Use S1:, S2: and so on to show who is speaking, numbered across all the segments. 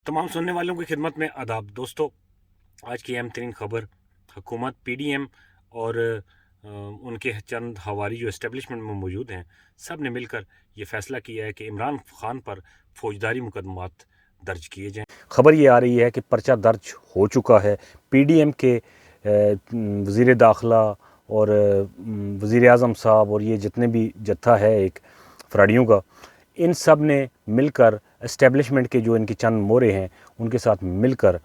S1: तमाम सुनने वालों की खिदमत में आदाब। दोस्तों, आज की अहम तरीन खबर, हुकूमत PDM और उनके चंद हवारी जो इस्टेब्लिशमेंट में मौजूद हैं, सब ने मिलकर ये फैसला किया है कि इमरान खान पर फौजदारी मुकदमात दर्ज किए जाएं। खबर ये आ रही है कि पर्चा दर्ज हो चुका है। PDM के वज़ीर दाखिला और वज़ीर आज़म साहब और ये जितने भी जत्था है एक फ्राडियों का, इन सब ने मिलकर इस्टेब्लिशमेंट के जो इनके चंद मोरे हैं उनके साथ मिलकर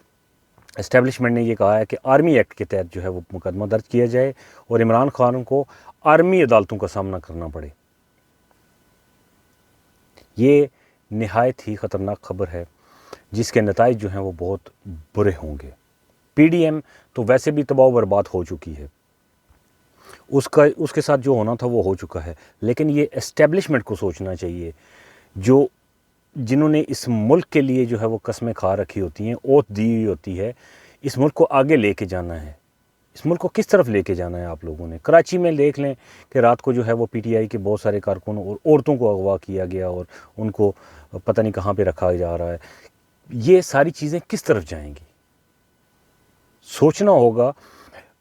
S1: इस्टेब्लिशमेंट ने ये कहा है कि आर्मी एक्ट के तहत जो है वो मुकदमा दर्ज किया जाए और इमरान खान को आर्मी अदालतों का सामना करना पड़े। ये नहायत ही ख़तरनाक खबर है जिसके नताइज जो हैं वो बहुत बुरे होंगे। PDM तो वैसे भी तबाह बर्बाद हो चुकी है, उसके साथ जो होना था वो हो चुका है, लेकिन ये इस्टेब्लिशमेंट को सोचना चाहिए जो जिन्होंने इस मुल्क के लिए जो है वो कस्में खा रखी होती हैं, ओथ दी हुई होती है, इस मुल्क को आगे लेके जाना है। इस मुल्क को किस तरफ लेके जाना है आप लोगों ने? कराची में देख लें कि रात को जो है वो PTI के बहुत सारे कारकुनों और औरतों को अगवा किया गया और उनको पता नहीं कहाँ पे रखा जा रहा है। ये सारी चीज़ें किस तरफ जाएंगी? सोचना होगा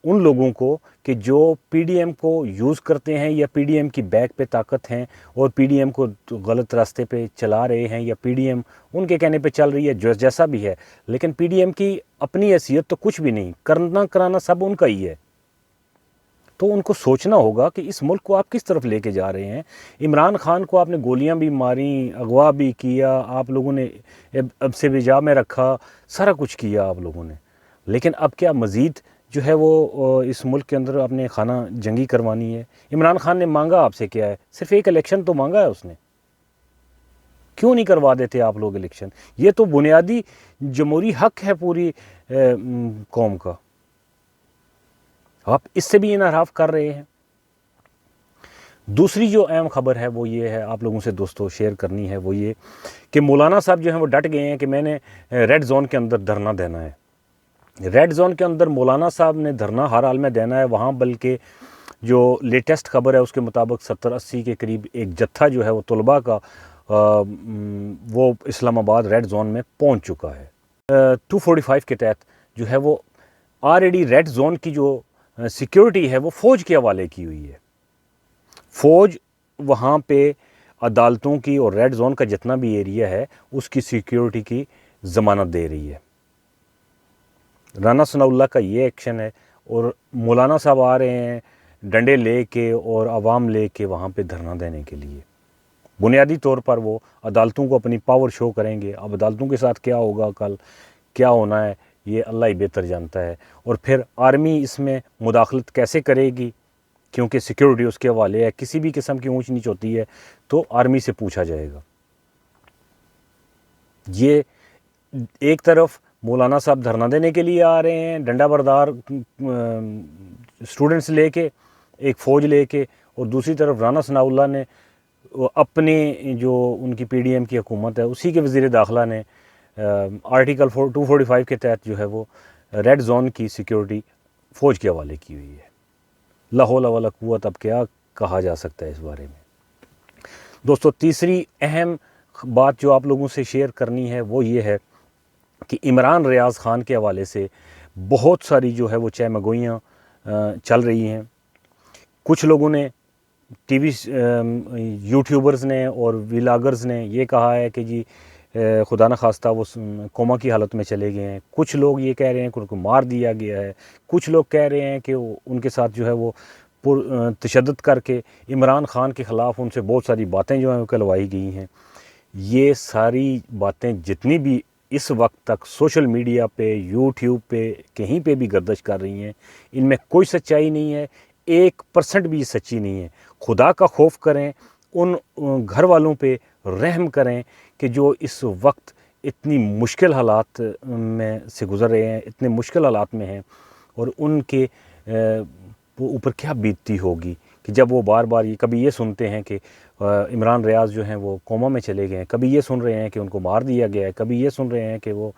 S1: उन लोगों को कि जो PDM को यूज़ करते हैं या PDM की बैक पे ताकत हैं और PDM को गलत रास्ते पे चला रहे हैं या PDM उनके कहने पे चल रही है, जो जैसा भी है, लेकिन PDM की अपनी हैसियत तो कुछ भी नहीं, करना कराना सब उनका ही है। तो उनको सोचना होगा कि इस मुल्क को आप किस तरफ लेके जा रहे हैं। इमरान खान को आपने गोलियां भी मारी, अगवा भी किया, आप लोगों ने अब से बिजा में रखा, सारा कुछ किया आप लोगों ने, लेकिन अब क्या मज़ीद जो है वो इस मुल्क के अंदर अपने खाना जंगी करवानी है? इमरान खान ने मांगा आपसे क्या है? सिर्फ एक इलेक्शन तो मांगा है उसने। क्यों नहीं करवा देते आप लोग इलेक्शन? ये तो बुनियादी जमहूरी हक है पूरी कौम का, आप इससे भी इनहराफ कर रहे हैं। दूसरी जो अहम खबर है वो ये है, आप लोगों से दोस्तों शेयर करनी है, वो ये कि मौलाना साहब जो हैं वो डट गए हैं कि मैंने रेड जोन के अंदर धरना देना है। रेड जोन के अंदर मौलाना साहब ने धरना हर हाल में देना है वहाँ, बल्कि जो लेटेस्ट खबर है उसके मुताबिक 70-80 के करीब एक जत्था जो है वो तलबा का वो इस्लामाबाद रेड जोन में पहुँच चुका है। 245 के तहत जो है वो ऑलरेडी रेड जोन की जो सिक्योरिटी है वो फ़ौज के हवाले की हुई है। फ़ौज वहाँ पे अदालतों की और रेड जोन का जितना भी एरिया है उसकी सिक्योरिटी की ज़मानत दे रही है। राना सनाउल्लाह का ये एक्शन है और मौलाना साहब आ रहे हैं डंडे ले के और आवाम ले के वहाँ पर धरना देने के लिए। बुनियादी तौर पर वो अदालतों को अपनी पावर शो करेंगे। अब अदालतों के साथ क्या होगा, कल क्या होना है, ये अल्लाह ही बेहतर जानता है। और फिर आर्मी इसमें मुदाखलत कैसे करेगी, क्योंकि सिक्योरिटी उसके हवाले है। किसी भी किस्म की ऊंच नीच होती है तो आर्मी से पूछा जाएगा। ये एक तरफ मौलाना साहब धरना देने के लिए आ रहे हैं डंडा बरदार स्टूडेंट्स लेके, एक फ़ौज लेके, और दूसरी तरफ राना सनाउल्लाह ने अपने जो उनकी PDM की हुकूमत है उसी के वज़ीर दाखिला ने आर्टिकल 245 के तहत जो है वो रेड जोन की सिक्योरिटी फ़ौज के हवाले की हुई है। ला हौला वला कुव्वत, अब क्या कहा जा सकता है इस बारे में। दोस्तों, तीसरी अहम बात जो आप लोगों से शेयर करनी है वो ये है कि इमरान रियाज़ ख़ान के हवाले से बहुत सारी जो है वो चहमगोइयाँ चल रही हैं। कुछ लोगों ने TV यूट्यूबर्स ने और व्लॉगर्स ने ये कहा है कि जी खुदा न खास्ता वो कोमा की हालत में चले गए हैं। कुछ लोग ये कह रहे हैं कि उनको मार दिया गया है। कुछ लोग कह रहे हैं कि उनके साथ जो है वो तशद्दुद करके इमरान ख़ान के ख़िलाफ़ उनसे बहुत सारी बातें जो हैं वो कहलवाई गई हैं। ये सारी बातें जितनी भी इस वक्त तक सोशल मीडिया पे, यूट्यूब पे, कहीं पे भी गर्दिश कर रही हैं, इनमें कोई सच्चाई नहीं है, 1% भी सच्ची नहीं है। खुदा का खौफ करें, उन घर वालों पे रहम करें कि जो इस वक्त इतनी मुश्किल हालात में से गुज़र रहे हैं, इतने मुश्किल हालात में हैं, और उनके ऊपर क्या बीतती होगी कि जब वो बार बार ये कभी ये सुनते हैं कि इमरान रियाज़ जो हैं वो कोमा में चले गए हैं, कभी ये सुन रहे हैं कि उनको मार दिया गया है, कभी ये सुन रहे हैं कि वो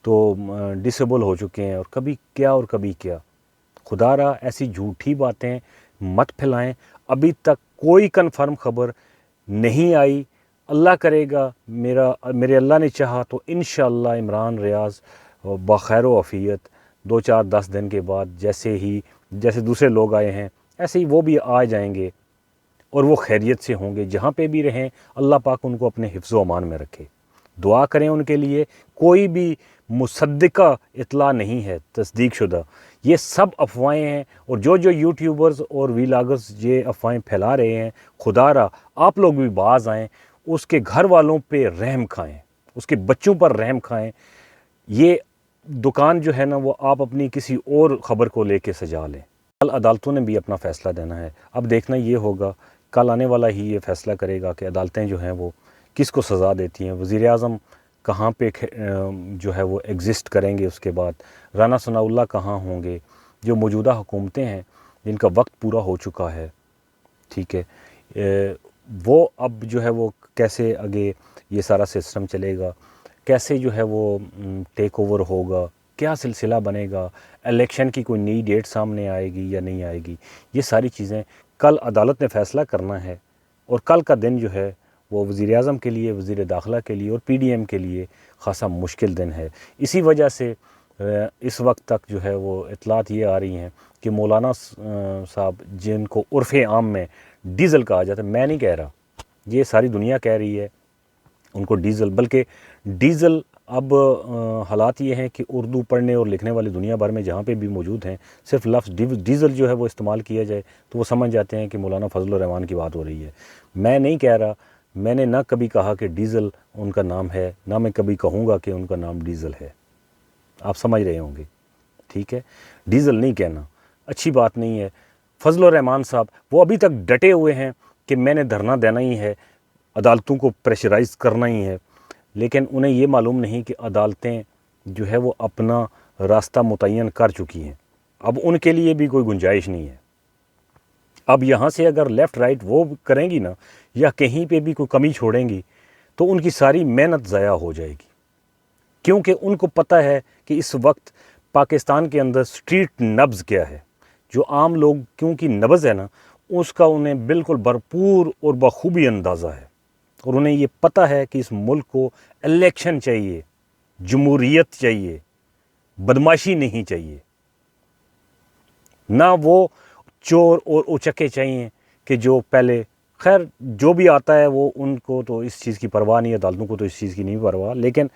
S1: तो डिसेबल हो चुके हैं, और कभी क्या और कभी क्या। खुदारा ऐसी झूठी बातें मत फैलाएं। अभी तक कोई कन्फर्म खबर नहीं आई, اللہ کرے گا، میرے اللہ نے چاہا تو انشاءاللہ عمران ریاض بخیر و عافیت 2-4-10 دن کے بعد جیسے دوسرے لوگ آئے ہیں ایسے ہی وہ بھی آ جائیں گے، اور وہ خیریت سے ہوں گے، جہاں پہ بھی رہیں اللہ پاک ان کو اپنے حفظ و امان میں رکھے۔ دعا کریں ان کے لیے، کوئی بھی مصدقہ اطلاع نہیں ہے، تصدیق شدہ، یہ سب افواہیں ہیں، اور جو یوٹیوبرز اور ویلاگرز یہ افواہیں پھیلا رہے ہیں، خدا را آپ لوگ بھی باز آئیں، اس کے گھر والوں پہ رحم کھائیں، اس کے بچوں پر رحم کھائیں۔ یہ دکان جو ہے نا وہ آپ اپنی کسی اور خبر کو لے کے سجا لیں۔ کل عدالتوں نے بھی اپنا فیصلہ دینا ہے، اب دیکھنا یہ ہوگا، کل آنے والا ہی یہ فیصلہ کرے گا کہ عدالتیں جو ہیں وہ کس کو سزا دیتی ہیں، وزیر اعظم کہاں پہ جو ہے وہ ایگزسٹ کریں گے، اس کے بعد رانا ثناء اللہ کہاں ہوں گے، جو موجودہ حکومتیں ہیں جن کا وقت پورا ہو چکا ہے، ٹھیک ہے، وہ اب جو ہے وہ کیسے آگے یہ سارا سسٹم چلے گا، کیسے جو ہے وہ ٹیک اوور ہوگا، کیا سلسلہ بنے گا، الیکشن کی کوئی نئی ڈیٹ سامنے آئے گی یا نہیں آئے گی، یہ ساری چیزیں کل عدالت نے فیصلہ کرنا ہے۔ اور کل کا دن جو ہے وہ وزیر اعظم کے لیے، وزیر داخلہ کے لیے اور پی ڈی ایم کے لیے خاصا مشکل دن ہے۔ اسی وجہ سے اس وقت تک جو ہے وہ اطلاعات یہ آ رہی ہیں کہ مولانا صاحب، جن کو عرف عام میں ڈیزل کہا جاتا ہے، میں نہیں کہہ رہا، یہ ساری دنیا کہہ رہی ہے ان کو ڈیزل، بلکہ ڈیزل اب حالات یہ ہیں کہ اردو پڑھنے اور لکھنے والے دنیا بھر میں جہاں پہ بھی موجود ہیں، صرف لفظ ڈیزل جو ہے وہ استعمال کیا جائے تو وہ سمجھ جاتے ہیں کہ مولانا فضل الرحمان کی بات ہو رہی ہے۔ میں نہیں کہہ رہا، میں نے نہ کبھی کہا کہ ڈیزل ان کا نام ہے، نہ میں کبھی کہوں گا کہ ان کا نام ڈیزل ہے، آپ سمجھ رہے ہوں گے، ٹھیک ہے، ڈیزل نہیں کہنا اچھی بات نہیں ہے۔ فضل الرحمان صاحب وہ ابھی تک ڈٹے ہوئے ہیں کہ میں نے دھرنا دینا ہی ہے، عدالتوں کو پریشرائز کرنا ہی ہے، لیکن انہیں یہ معلوم نہیں کہ عدالتیں جو ہے وہ اپنا راستہ متعین کر چکی ہیں، اب ان کے لیے بھی کوئی گنجائش نہیں ہے۔ اب یہاں سے اگر لیفٹ رائٹ وہ کریں گی نا، یا کہیں پہ بھی کوئی کمی چھوڑیں گی تو ان کی ساری محنت ضائع ہو جائے گی، کیونکہ ان کو پتہ ہے کہ اس وقت پاکستان کے اندر سٹریٹ نبض کیا ہے، جو عام لوگ کیونکہ نبض ہے نا اس کا انہیں بالکل بھرپور اور بخوبی اندازہ ہے، اور انہیں یہ پتہ ہے کہ اس ملک کو الیکشن چاہیے، جمہوریت چاہیے، بدماشی نہیں چاہیے، نہ وہ چور اور اچکے چاہیے کہ جو پہلے، خیر جو بھی آتا ہے وہ ان کو تو اس چیز کی پرواہ نہیں، عدالتوں کو تو اس چیز کی نہیں پرواہ، لیکن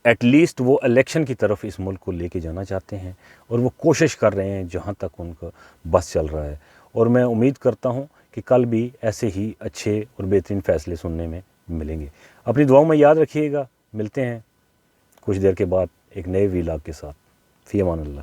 S1: ایٹ لیسٹ وہ الیکشن کی طرف اس ملک کو لے کے جانا چاہتے ہیں، اور وہ کوشش کر رہے ہیں جہاں تک ان کا بس چل رہا ہے، اور میں امید کرتا ہوں کہ کل بھی ایسے ہی اچھے اور بہترین فیصلے سننے میں ملیں گے۔ اپنی دعاؤں میں یاد رکھیے گا، ملتے ہیں کچھ دیر کے بعد ایک نئے ویلاگ کے ساتھ، فی امان اللہ۔